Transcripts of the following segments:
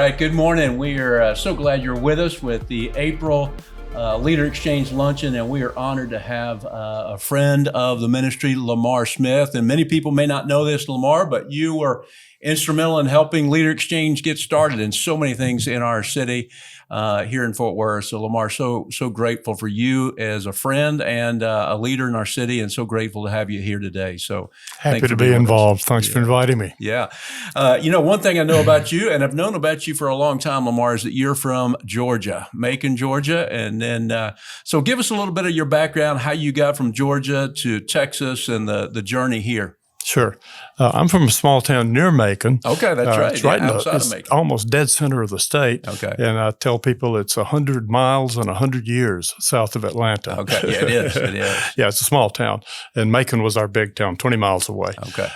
right, good morning. We are so glad you're with us with the April Leader Exchange Luncheon, and we are honored to have a friend of the ministry, Lamar Smith. And many people may not know this, Lamar, but you were instrumental in helping Leader Exchange get started in so many things in our city here in Fort Worth. So Lamar, so grateful for you as a friend and a leader in our city, and so grateful to have you here today. So happy to be involved. Thanks for inviting me. Yeah. One thing I know about you, and I've known about you for a long time, Lamar, is that you're from Georgia, Macon, Georgia. And then, so give us a little bit of your background, how you got from Georgia to Texas and the journey here. Sure. I'm from a small town near Macon. Okay, that's right. It's right outside it's of Macon. Almost dead center of the state. Okay. And I tell people it's 100 miles and 100 years south of Atlanta. Okay, yeah, it is. It is. Yeah, it's a small town. And Macon was our big town, 20 miles away. Okay.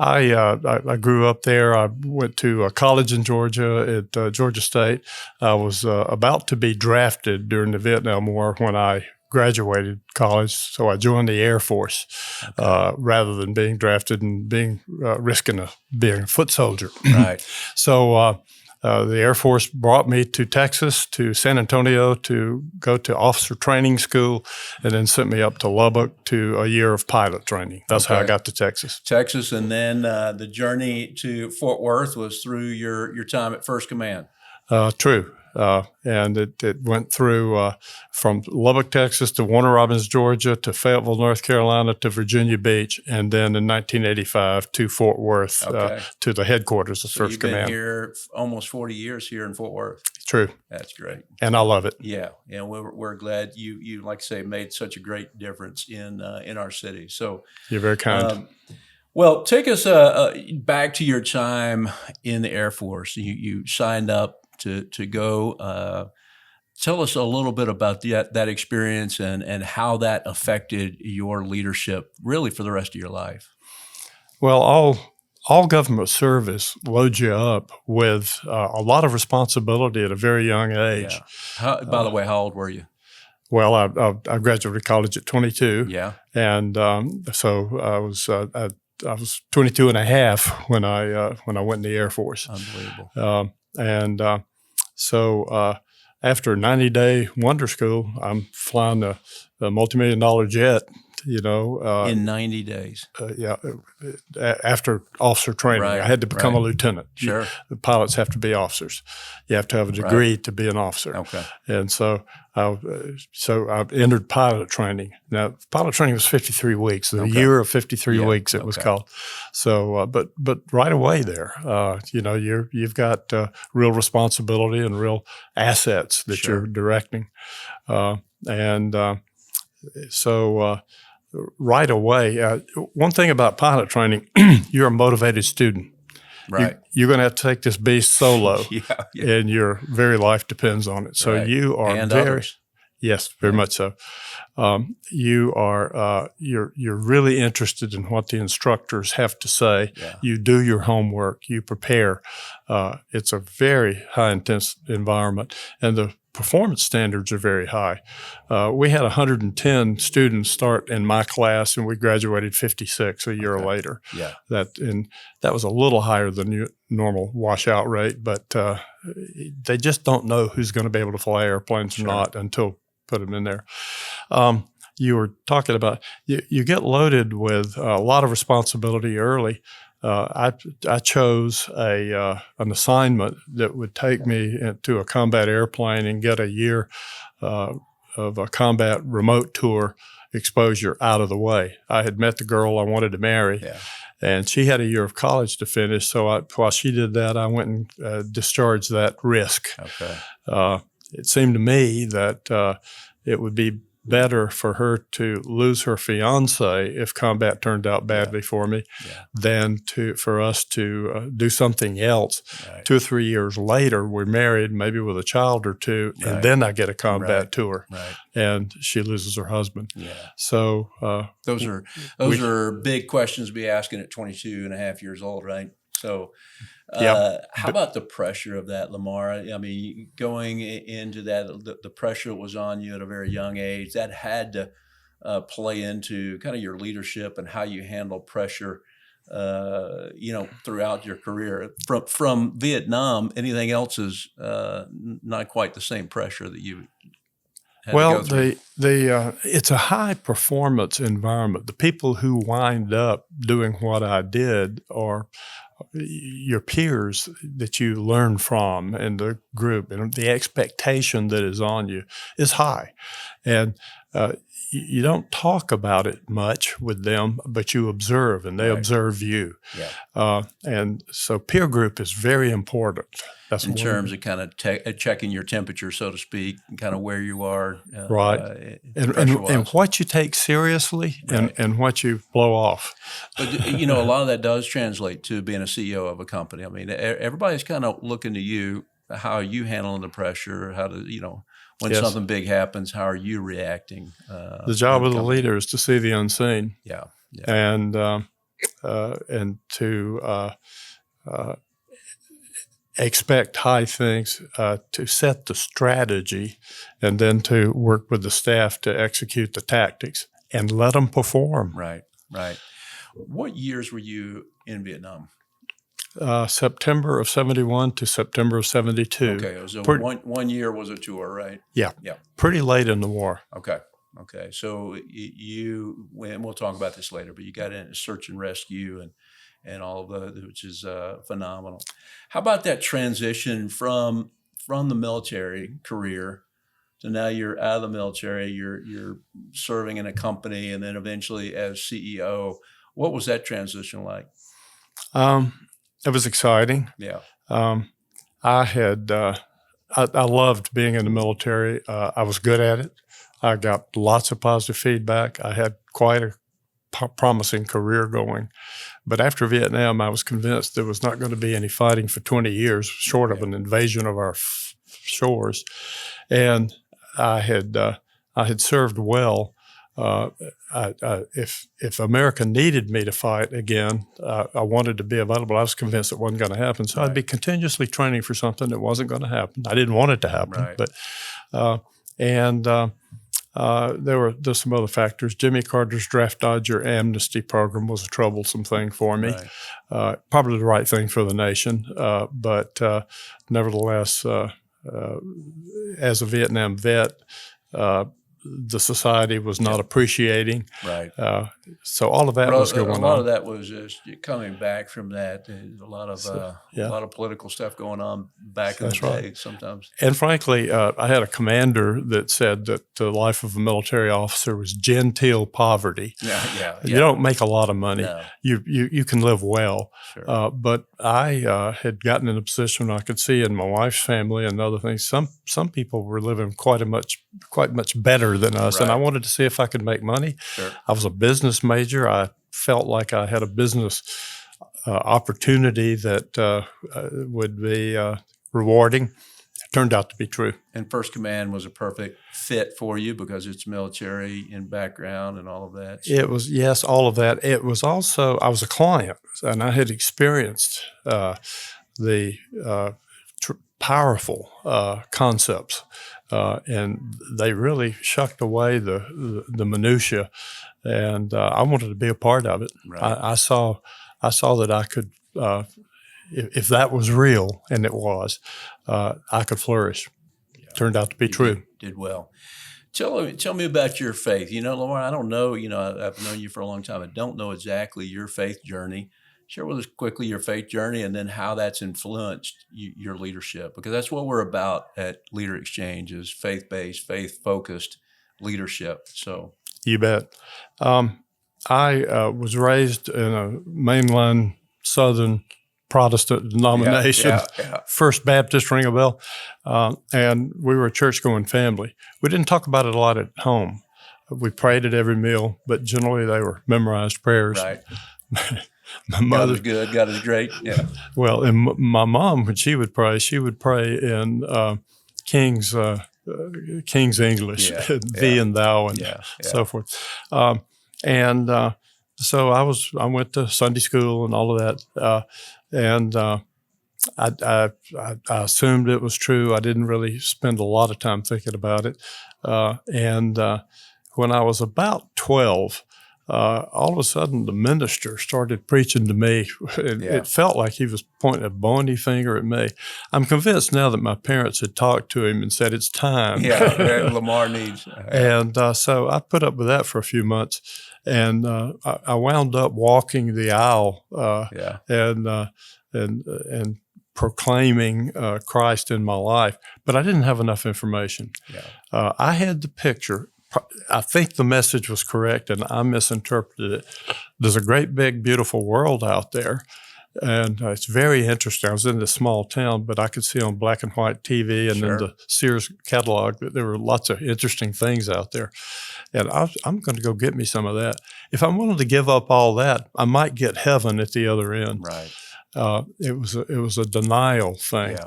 I grew up there. I went to college in Georgia at Georgia State. I was about to be drafted during the Vietnam War when I graduated college, so I joined the Air Force rather than being drafted and risking being a foot soldier. Right. So the Air Force brought me to Texas, to San Antonio, to go to officer training school, and then sent me up to Lubbock to a year of pilot training. That's how I got to Texas. Texas, and then the journey to Fort Worth was through your time at First Command. True. And it went through from Lubbock, Texas to Warner Robins, Georgia to Fayetteville, North Carolina to Virginia Beach, and then in 1985 to Fort Worth to the headquarters of First Command. You've been here almost 40 years here in Fort Worth. True. That's great. And I love it. Yeah. We're glad you like I say, made such a great difference in our city. So you're very kind. Well, take us back to your time in the Air Force. You signed up to go. Tell us a little bit about that experience and how that affected your leadership really for the rest of your life. Well, all government service loads you up with a lot of responsibility at a very young age. Yeah. By the way, how old were you? Well, I graduated college at 22. Yeah. And so I was 22 and a half when I went in the Air Force. Unbelievable. So after a 90-day wonder school, I'm flying a multi-million-dollar jet, in 90 days. After officer training. Right, I had to become a lieutenant. Sure. The pilots have to be officers. You have to have a degree to be an officer. Okay. And so I entered pilot training. Now, pilot training was 53 weeks, the year of 53 weeks it was called. So, but right away there, you've got real responsibility and real assets that you're directing. So right away, one thing about pilot training, you're a motivated student. Right. You're going to have to take this beast solo, yeah. and your very life depends on it. So you are others. Yes, very much so. You are you're really interested in what the instructors have to say. Yeah. You do your homework. You prepare. It's a very high intense environment, and the performance standards are very high. We had 110 students start in my class, and we graduated 56 a year later. Yeah. That was a little higher than your normal washout rate, but they just don't know who's going to be able to fly airplanes or not until put them in there. You were talking about you get loaded with a lot of responsibility early. I chose an assignment that would take me to a combat airplane and get a year of a combat remote tour exposure out of the way. I had met the girl I wanted to marry, and she had a year of college to finish. So while she did that, I went and discharged that risk. Okay. It seemed to me that it would be better for her to lose her fiance if combat turned out badly for me than for us to do something else. Right. 2 or 3 years later, we're married, maybe with a child or two, and then I get a combat tour, and she loses her husband. Yeah. So those are big questions to be asking at 22 and a half years old, right? So how about the pressure of that, Lamar? I mean, going into that, the pressure that was on you at a very young age, that had to play into kind of your leadership and how you handle pressure throughout your career from Vietnam. Anything else is not quite the same pressure that you had to Well, go through. it's a high performance environment. The people who wind up doing what I did are your peers that you learn from in the group, and the expectation that is on you is high. And you don't talk about it much with them, but you observe, and they Right. observe you. Yeah. And so peer group is very important. That's In one terms of kind of checking your temperature, so to speak, and kind of where you are, right. And pressure-wise. what you take seriously Right. and what you blow off. But a lot of that does translate to being a CEO of a company. I mean, everybody's kind of looking to you. How are you handling the pressure? How do when Yes. something big happens? How are you reacting? The job in of the company? leader is to see the unseen, Yeah, yeah, and to expect high things, to set the strategy, and then to work with the staff to execute the tactics and let them perform. right, right. What years were you in Vietnam? September of 71 to September of 72. Okay, so Pretty- one year was a tour, right? Yeah. Yeah. Pretty late in the war. Okay. Okay. So and we'll talk about this later, but you got into search and rescue and all of which is phenomenal. How about that transition from the military career to now you're out of the military, you're serving in a company, and then eventually as CEO? What was that transition like? It was exciting. Yeah. I loved being in the military. I was good at it. I got lots of positive feedback. I had quite a promising career going. But after Vietnam, I was convinced there was not going to be any fighting for 20 years, short of an invasion of our shores. And I had served well. If America needed me to fight again, I wanted to be available. I was convinced it wasn't going to happen. So I'd be continuously training for something that wasn't going to happen. I didn't want it to happen. Right. But there's some other factors. Jimmy Carter's draft dodger amnesty program was a troublesome thing for me. Right. Probably the right thing for the nation, but nevertheless, as a Vietnam vet, the society was not appreciating. Right. So all of that was going on. A lot of that was just coming back from that. There's a lot of political stuff going on back in the day sometimes. And frankly, I had a commander that said that the life of a military officer was genteel poverty. Yeah. You don't make a lot of money. No. You can live well. Sure. But I had gotten in a position where I could see in my wife's family and other things, some people were living quite much better than us. And I wanted to see if I could make money. Sure. I was a business major. I felt like I had a business opportunity that would be rewarding. It turned out to be true. And First Command was a perfect fit for you because it's military in background and all of that. It was, yes, all of that. It was also, I was a client, and I had experienced the powerful concepts, and they really shucked away the minutia, and I wanted to be a part of it. Right. I saw that I could, if that was real, and it was, I could flourish. Yeah. Turned out to be true. Did well. Tell me about your faith. Lamar, I don't know. I've known you for a long time. I don't know exactly your faith journey. Share with us quickly your faith journey and then how that's influenced your leadership, because that's what we're about at Leader Exchange is faith-based, faith-focused leadership. So you bet. I was raised in a mainline Southern Protestant denomination, First Baptist, ring a bell, and we were a church-going family. We didn't talk about it a lot at home. We prayed at every meal, but generally they were memorized prayers. Right. My mother, God is good. God is great. Yeah. Well, and my mom, when she would pray in King's English, thee and thou, and so forth. So I went to Sunday school and all of that, and I assumed it was true. I didn't really spend a lot of time thinking about it. And when I was about 12, all of a sudden the minister started preaching to me. It felt like he was pointing a bony finger at me. I'm convinced now that my parents had talked to him and said, it's time. Yeah, Lamar needs. And so I put up with that for a few months. And I wound up walking the aisle and proclaiming Christ in my life. But I didn't have enough information. I had the picture. I think the message was correct, and I misinterpreted it. There's a great, big, beautiful world out there, and it's very interesting. I was in this small town, but I could see on black and white TV and in the Sears catalog that there were lots of interesting things out there. And I'm going to go get me some of that. If I'm willing to give up all that, I might get heaven at the other end. Right. It was a denial thing.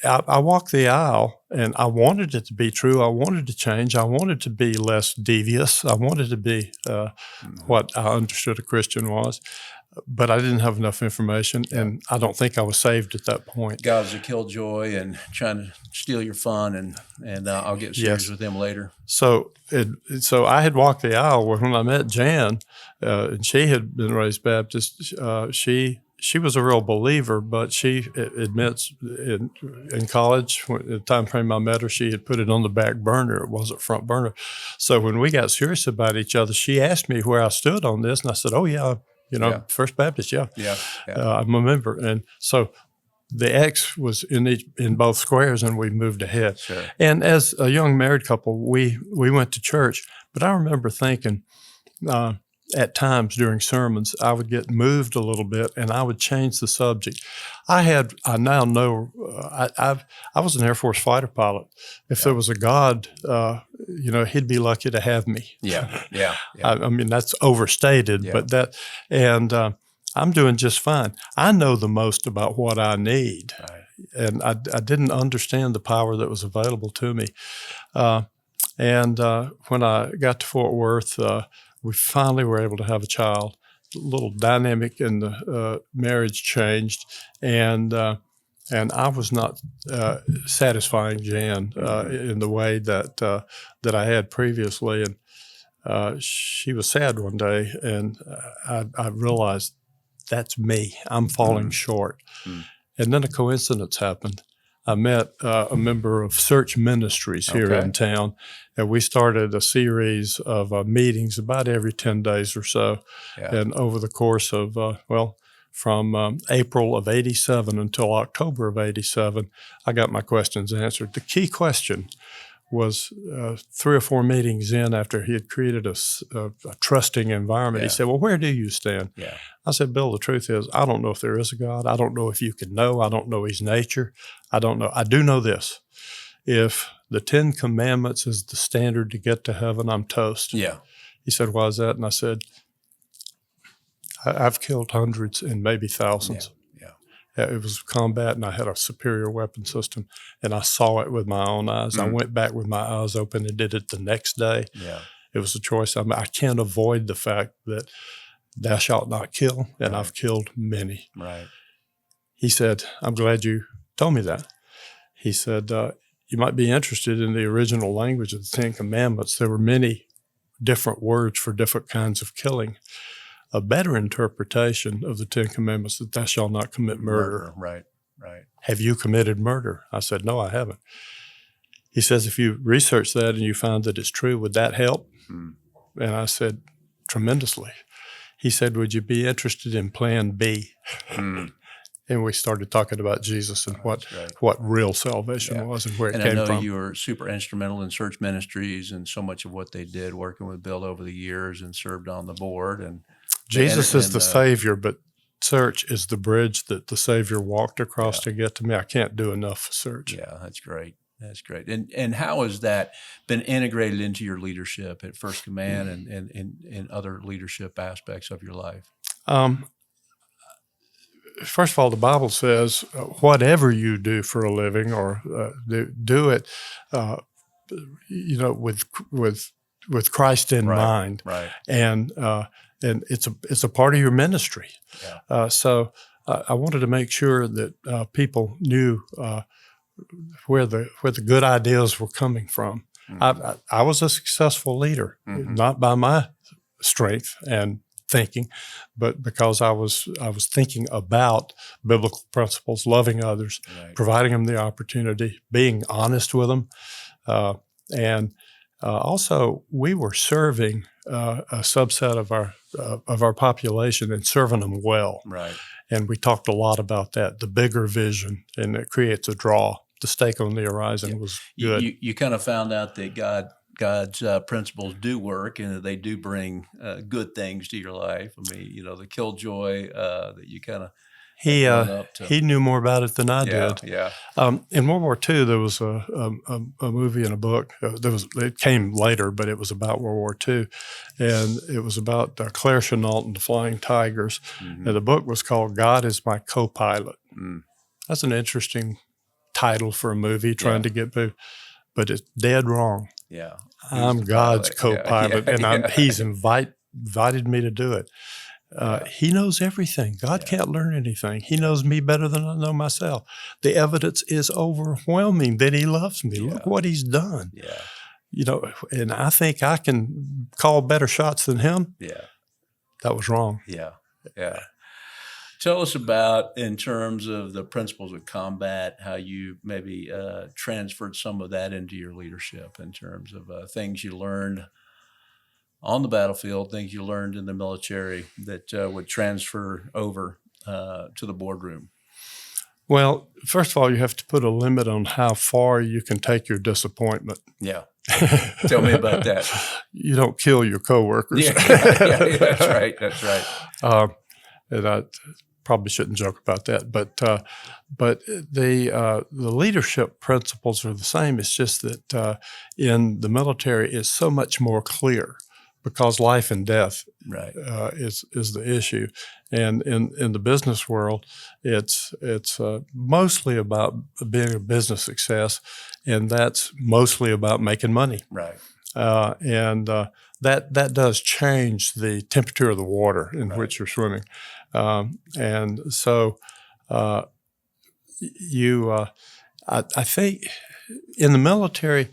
I walked the aisle, and I wanted it to be true. I wanted to change. I wanted to be less devious. I wanted to be what I understood a Christian was, but I didn't have enough information, and I don't think I was saved at that point. God's a killjoy and trying to steal your fun, and I'll get serious with him later. So I had walked the aisle when I met Jan, and she had been raised Baptist. She was a real believer, but she admits in college, at the time frame I met her, she had put it on the back burner. It wasn't front burner. So when we got serious about each other, she asked me where I stood on this, and I said, "Oh yeah, First Baptist, yeah. I'm a member." And so the X was in both squares, and we moved ahead. Sure. And as a young married couple, we went to church. But I remember thinking, at times during sermons, I would get moved a little bit, and I would change the subject. I now know I was an Air Force fighter pilot. If there was a God, He'd be lucky to have me. Yeah. I mean, that's overstated, but I'm doing just fine. I know the most about what I need, and I didn't understand the power that was available to me. And when I got to Fort Worth, we finally were able to have a child. A little dynamic in the marriage changed, and I was not satisfying Jan in the way that I had previously. And she was sad one day, and I realized that's me. I'm falling short. And then a coincidence happened. I met a member of Search Ministries here in town, and we started a series of meetings about every 10 days or so. And over the course of, from April of 87 until October of 87, I got my questions answered. The key question was 3 or 4 meetings in after he had created a trusting environment. He said, "Well, where do you stand?" I said, "Bill, the truth is, I don't know if there is a God. I don't know if you can know. I don't know his nature. I don't know. I do know this. If the 10 Commandments is the standard to get to heaven, I'm toast." He said, "Why is that?" And I said, I've killed hundreds and maybe thousands. It was combat, and I had a superior weapon system, and I saw it with my own eyes. I went back with my eyes open and did it the next day. It was a choice. I can't avoid the fact that thou shalt not kill, and I've killed many. He said, "I'm glad you told me that." He said, "You might be interested in the original language of the 10 Commandments. There were many different words for different kinds of killing. A better interpretation of the 10 Commandments that thou shalt not commit murder. Right. Have you committed murder?" I said, "No, I haven't." He says, "If you research that and you find that it's true, would that help?" And I said, "Tremendously." He said, "Would you be interested in Plan B?" And we started talking about Jesus and what real salvation was and where it came from. And I know you were super instrumental in Search Ministries and so much of what they did, working with Bill over the years, and served on the board. And Jesus is the Savior, but Search is the bridge that the Savior walked across to get to me. I can't do enough for Search. Yeah, that's great. That's great. And how has that been integrated into your leadership at First Command and in other leadership aspects of your life? First of all, the Bible says, whatever you do for a living, or do it, with Christ in mind, and it's a part of your ministry. So I wanted to make sure that people knew where the good ideas were coming from. I was a successful leader, not by my strength and thinking, but because I was thinking about biblical principles, loving others, providing them the opportunity, being honest with them, and also we were serving a subset of our population and serving them well. Right. And we talked a lot about that, the bigger vision, and it creates a draw. The stake on the horizon was good. You kind of found out that God's principles do work and that they do bring good things to your life. I mean, the killjoy that you kind of he knew more about it than I did. Yeah. In World War II, there was a movie and a book. It came later, but it was about World War II, and it was about Claire Chennault and the Flying Tigers. And the book was called "God Is My Co-Pilot." That's an interesting title for a movie trying to get moved, but it's dead wrong. Yeah, I'm God's co-pilot, and he's invited me to do it. He knows everything. God can't learn anything. He knows me better than I know myself. The evidence is overwhelming that he loves me. Look what he's done. Yeah. And I think I can call better shots than him. Yeah. That was wrong. Yeah. Yeah. Tell us about, in terms of the principles of combat, how you maybe transferred some of that into your leadership in terms of things you learned on the battlefield, things you learned in the military that would transfer over to the boardroom. Well, first of all, you have to put a limit on how far you can take your disappointment. Yeah. Tell me about that. You don't kill your coworkers. Yeah, that's right. That's right. And I probably shouldn't joke about that, but the leadership principles are the same. It's just that in the military, it's so much more clear because life and death is the issue, and in the business world, it's mostly about being a business success, and that's mostly about making money. Right. And that does change the temperature of the water in which you're swimming. And so I think in the military,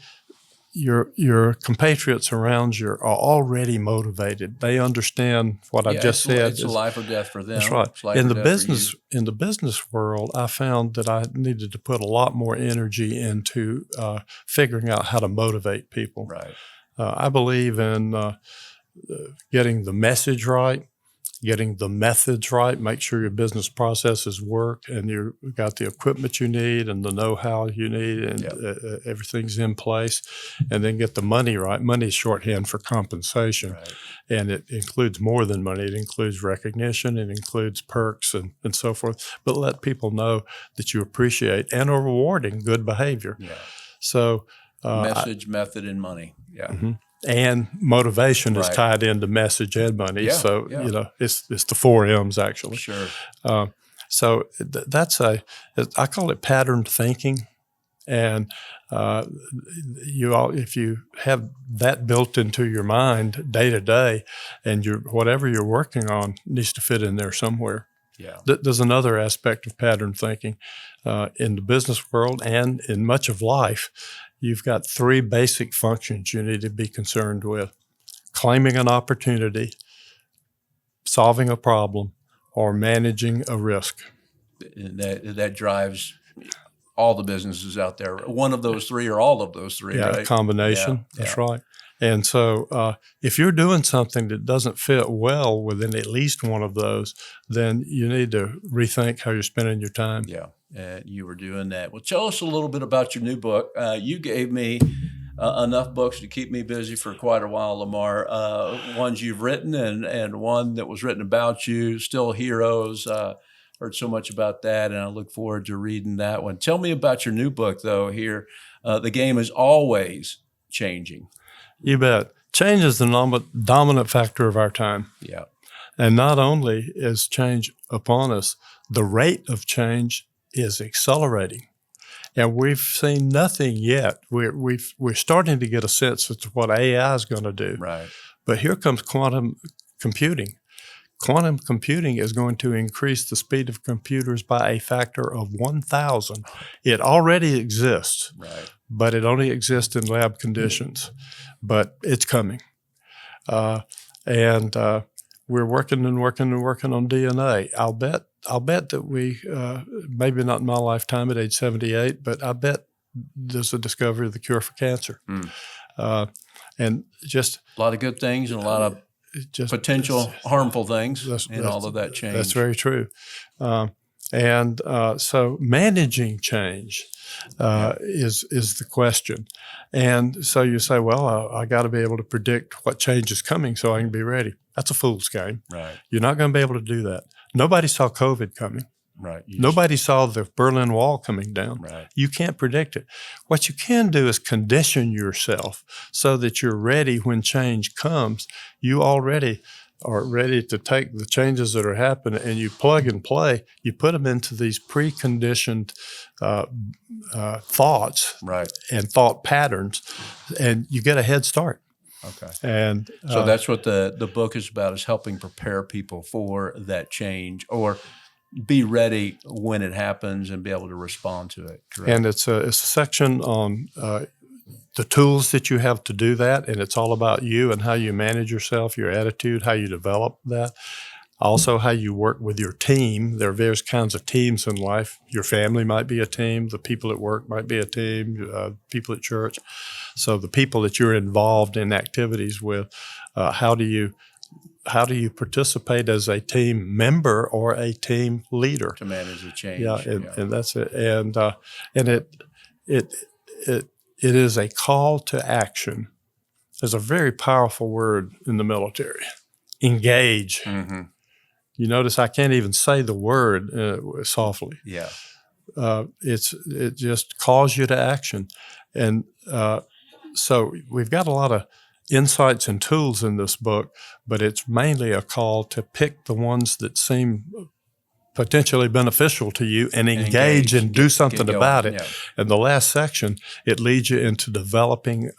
your compatriots around you are already motivated. They understand what I just said. It's life or death for them. That's right. In the business world, I found that I needed to put a lot more energy into figuring out how to motivate people. Right. I believe in getting the message right, getting the methods right, make sure your business processes work and you've got the equipment you need and the know-how you need and everything's in place, and then get the money right. Money is shorthand for compensation, and it includes more than money. It includes recognition, it includes perks and so forth, but let people know that you appreciate and are rewarding good behavior. Yeah. So message, method, and money. Yeah. Mm-hmm. And motivation is tied into message and money. So, it's the 4 M's actually. Sure. So that's I call it patterned thinking. And if you have that built into your mind day to day, and whatever you're working on needs to fit in there somewhere. Yeah. There's another aspect of pattern thinking in the business world and in much of life. You've got 3 basic functions you need to be concerned with: claiming an opportunity, solving a problem, or managing a risk. That drives all the businesses out there. One of those 3 or all of those 3, right? A combination. Yeah, that's right. And so if you're doing something that doesn't fit well within at least one of those, then you need to rethink how you're spending your time. Yeah, you were doing that. Well, tell us a little bit about your new book. You gave me enough books to keep me busy for quite a while, Lamar. Ones you've written and one that was written about you, Still Heroes. Heard so much about that, and I look forward to reading that one. Tell me about your new book, though, here. The game is always changing. You bet. Change is the dominant factor of our time. Yeah. And not only is change upon us, the rate of change is accelerating. And we've seen nothing yet. We're starting to get a sense as to what AI is going to do. Right. But here comes quantum computing. Quantum computing is going to increase the speed of computers by a factor of 1,000. It already exists. Right. but it only exists in lab conditions. But it's coming. And we're working on DNA. I'll bet that we, maybe not in my lifetime at age 78, but I bet there's a discovery of the cure for cancer. And just a lot of good things and a lot of potential harmful things in all of that change. That's very true. So managing change is the question. And so you say, well, I got to be able to predict what change is coming so I can be ready. That's a fool's game. Right. You're not going to be able to do that. Nobody saw COVID coming. Right. Nobody saw the Berlin Wall coming down. Right. You can't predict it. What you can do is condition yourself so that you're ready when change comes. You already are ready to take the changes that are happening and you plug and play. You put them into these preconditioned thoughts and thought patterns, and you get a head start. Okay. And so that's what the book is about, is helping prepare people for that change or be ready when it happens and be able to respond to it. Correct? And it's a section on the tools that you have to do that, and it's all about you and how you manage yourself, your attitude, how you develop that. Also, how you work with your team. There are various kinds of teams in life. Your family might be a team. The people at work might be a team. People at church. So the people that you're involved in activities with, how do you participate as a team member or a team leader to manage the change? Yeah, and that's it. And it is a call to action. There's a very powerful word in the military: engage. Mm-hmm. You notice I can't even say the word softly. Yeah. It just calls you to action. And so we've got a lot of insights and tools in this book, but it's mainly a call to pick the ones that seem potentially beneficial to you and engage and do something about it. Yeah. And the last section, it leads you into developing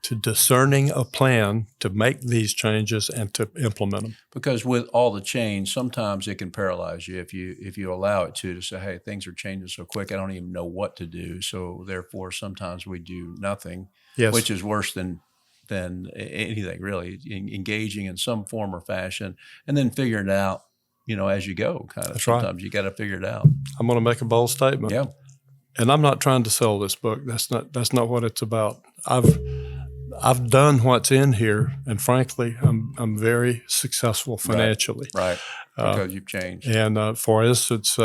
to discerning a plan to make these changes and to implement them. Because with all the change, sometimes it can paralyze you if you allow it to say, hey, things are changing so quick, I don't even know what to do. So therefore, sometimes we do nothing, yes, which is worse than anything really. Engaging in some form or fashion, and then figuring it out, as you go. Kind of. That's sometimes right. You got to figure it out. I'm going to make a bold statement. Yeah. And I'm not trying to sell this book. That's not what it's about. I've done what's in here, and frankly, I'm very successful financially. Right. Because you've changed. And for instance,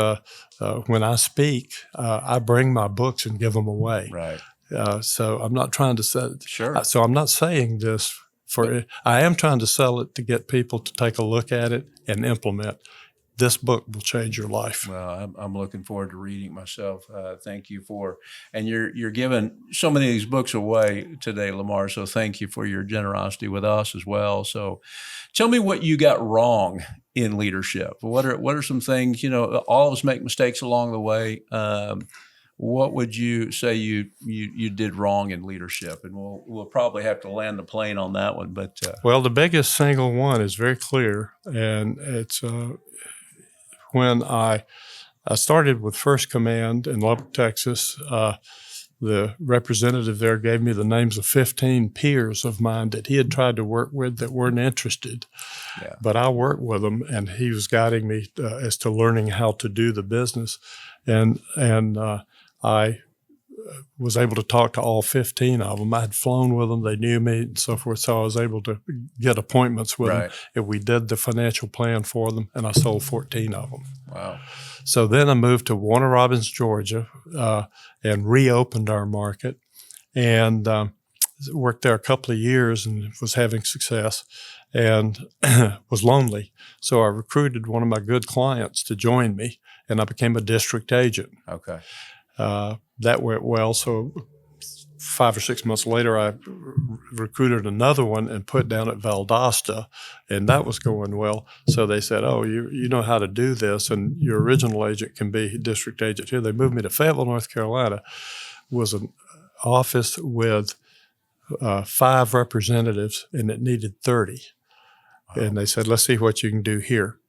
when I speak, I bring my books and give them away. Right. So I'm not trying to sell it. Sure. So I'm not saying this I am trying to sell it to get people to take a look at it and implement. This book will change your life. Well, I'm looking forward to reading it myself. Thank you and you're giving so many of these books away today, Lamar. So thank you for your generosity with us as well. So tell me what you got wrong in leadership. What are some things, all of us make mistakes along the way. What would you say you did wrong in leadership? And we'll probably have to land the plane on that one. But well, the biggest single one is very clear, and it's when I started with First Command in Lubbock, Texas. The representative there gave me the names of 15 peers of mine that he had tried to work with that weren't interested. Yeah. But I worked with them, and he was guiding me as to learning how to do the business. And I was able to talk to all 15 of them. I had flown with them. They knew me and so forth. So I was able to get appointments with them. And we did the financial plan for them, and I sold 14 of them. Wow. So then I moved to Warner Robins, Georgia, and reopened our market, and worked there a couple of years and was having success and was lonely. So I recruited one of my good clients to join me, and I became a district agent. Okay. That went well. So 5 or 6 months later, I recruited another one and put down at Valdosta, and that was going well. So they said, oh, you know how to do this, and your original agent can be district agent here. They moved me to Fayetteville, North Carolina. Was an office with 5 representatives, and it needed 30. Wow. And they said, let's see what you can do here.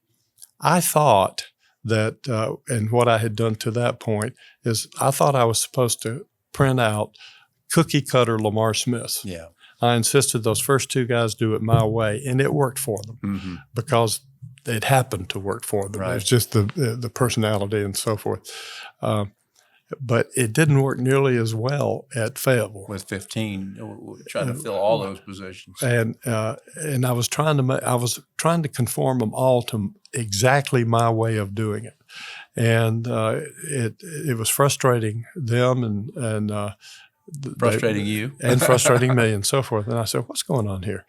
I thought that, and what I had done to that point is I thought I was supposed to print out cookie cutter Lamar Smiths. Yeah. I insisted those first two guys do it my way, and it worked for them because it happened to work for them. Right. It was just the personality and so forth. But it didn't work nearly as well at Fayetteville. With 15, trying to fill all those positions. And I was trying to conform them all to exactly my way of doing it, and it was frustrating them and Frustrating you and frustrating me and so forth. And I said, "What's going on here?"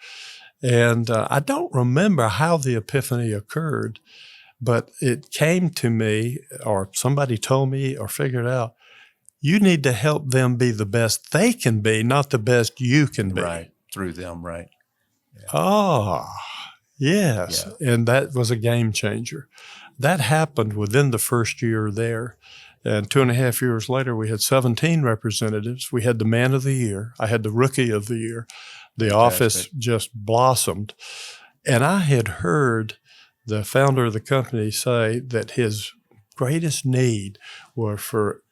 And I don't remember how the epiphany occurred, but it came to me, or somebody told me, or figured out. You need to help them be the best they can be, not the best you can be. Right, through them, right. Yeah. Oh, yes. Yeah. And that was a game changer. That happened within the first year there. And 2.5 years later, we had 17 representatives. We had the man of the year. I had the rookie of the year. The Fantastic. Office just blossomed. And I had heard the founder of the company say that his greatest need were for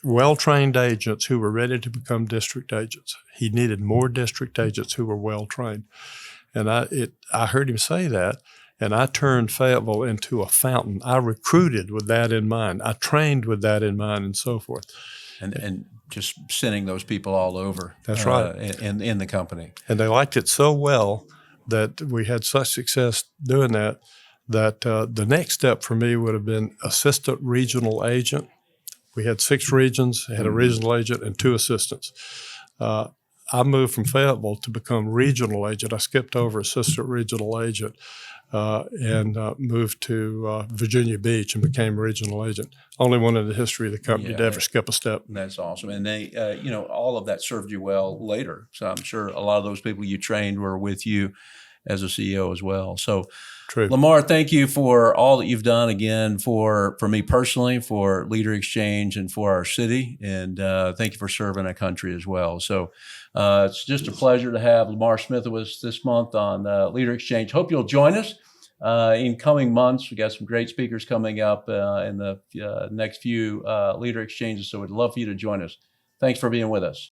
well-trained agents who were ready to become district agents. He needed more district agents who were well-trained. And I heard him say that, and I turned Fayetteville into a fountain. I recruited with that in mind. I trained with that in mind and so forth. And just sending those people all over. That's right. In the company. And they liked it so well that we had such success doing that, the next step for me would have been assistant regional agent. We had 6 regions, had a regional agent and 2 assistants. I moved from Fayetteville to become regional agent. I skipped over assistant regional agent and moved to Virginia Beach and became regional agent. Only one in the history of the company to ever skip a step. That's awesome. And they, all of that served you well later. So I'm sure a lot of those people you trained were with you as a CEO as well. So True. Lamar, thank you for all that you've done again for me personally, for Leader Exchange and for our city. And thank you for serving our country as well. So it's just a pleasure to have Lamar Smith with us this month on Leader Exchange. Hope you'll join us in coming months. We got some great speakers coming up in the next few Leader Exchanges. So we'd love for you to join us. Thanks for being with us.